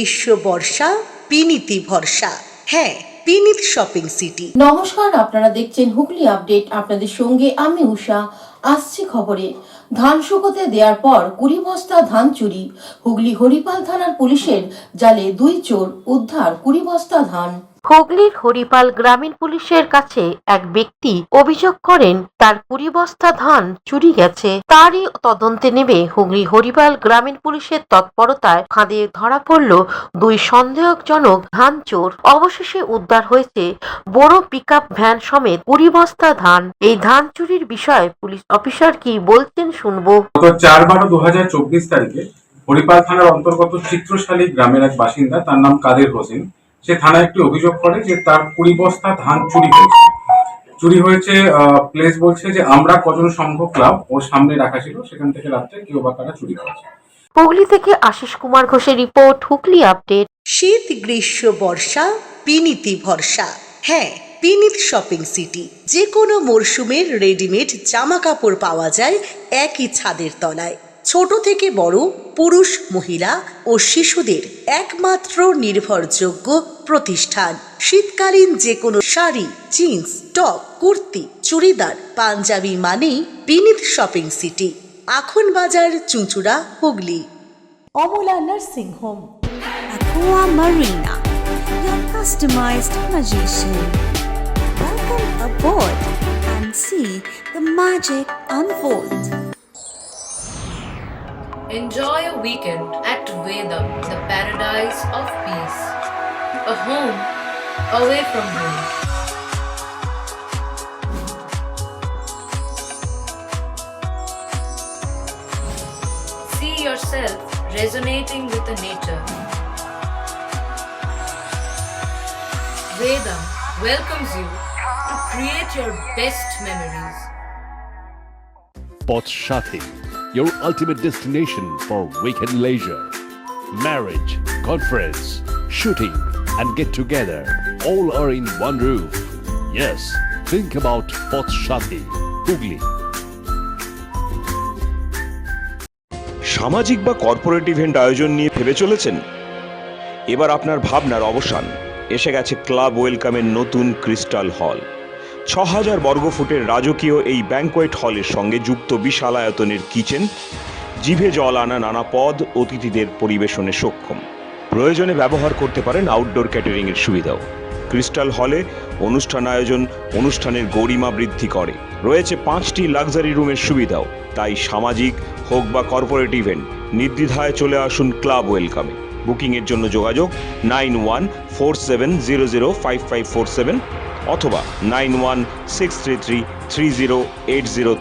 গ্রীষ্ম বর্ষা পিনিতি ভরসা। হ্যাঁ, পিনিত শপিং সিটি। নমস্কার, আপনারা দেখছেন হুগলি আপডেট। আপনাদের সঙ্গে আমি উষা। আসছি খবরে। ধান শুকোতে দেওয়ার পর 20 বস্তা ধান চুরি। হুগলি হরিপাল থানার পুলিশের জালে 2 চোর, উদ্ধার 20 বস্তা ধান। হুগলির হরিপাল গ্রামীণ পুলিশের কাছে এক ব্যক্তি অভিযোগ করেন তার 20 বস্তা ধান চুরি গেছে। তারই তদন্তে নেমে হুগলি হরিপাল গ্রামীণ পুলিশের তৎপরতায় ফাঁদে ধরা পড়ল 2 সন্দেহজনক ধান চোর। অবশেষে উদ্ধার হয়েছে বড় পিকআপ ভ্যান সমেত 20 বস্তা ধান। এই ধান চুরির বিষয়ে পুলিশ অফিসার কি বলছেন শুনবো। গত 4/12/2024 তারিখে হরিপাল থানার অন্তর্গত চিত্রশালী গ্রামের এক বাসিন্দা, তার নাম কাদের হোসেন, সে থানায় একটি অভিযোগ করে যে তার 20 বস্তা ধান চুরি হয়েছে। প্লেস বলছে যে আমরা কজন সংঘ ক্লাব ওর সামনে রাখা ছিল, সেখান থেকে রাত্রে কেউ বা কারা চুরি করেছে। হুগলি থেকে আশিস কুমার ঘোষের রিপোর্ট, হুগলি আপডেট। শীত গ্রীষ্ম বর্ষা পিনিতি ভরসা। হ্যাঁ, পিনিত শপিং সিটি। যে কোনো মরশুমের রেডিমেড জামা কাপড় পাওয়া যায় একই ছাদের তলায়। ছোট থেকে বড়, পুরুষ, মহিলা ও শিশুদের একমাত্র নির্ভরযোগ্য প্রতিষ্ঠান। শীতকালীন যে কোনো শাড়ি, জিন্স, টপ, কুর্তি, চুড়িদার, পাঞ্জাবি মানেই Pinit shopping city. Akhan Bazar, Chuchura, Hooghly. Amala nursing home, Aqua Marina, your customized magician. Welcome aboard and see the magic unfold. Enjoy a weekend at Vedam, the paradise of peace. A home away from home. See yourself resonating with the nature. Vedam welcomes you to create your best memories. Poth Shathi, your ultimate destination for weekend leisure. Marriage, conference, shooting and get together all are in one roof. Yes, think about Poth Shathi, Hugli. সামাজিক বা corporate event আয়োজন নিয়ে ভেবে চলেছেন? এবার আপনার ভাবনার অবসান। এসে গেছে ক্লাব ওয়েলকামের নতুন ক্রিস্টাল হল। 6000 বর্গফুটের রাজকীয় এই ব্যাংকোয়েট হলের সঙ্গে যুক্ত বিশাল আয়তনের কিচেন, জিভে জল আনা নানা পদ অতিথিদের পরিবেশনে সক্ষম। প্রয়োজনে ব্যবহার করতে পারেন আউটডোর ক্যাটারিংয়ের সুবিধাও। ক্রিস্টাল হলে অনুষ্ঠান আয়োজন অনুষ্ঠানের গরিমা বৃদ্ধি করে। রয়েছে 5টি লাক্সারি রুমের সুবিধাও। তাই সামাজিক হোক বা কর্পোরেট ইভেন্ট, নির্দ্বিধায় চলে আসুন ক্লাব ওয়েলকামে। বুকিংয়ের জন্য যোগাযোগ 9147005547 অথবা 9163333080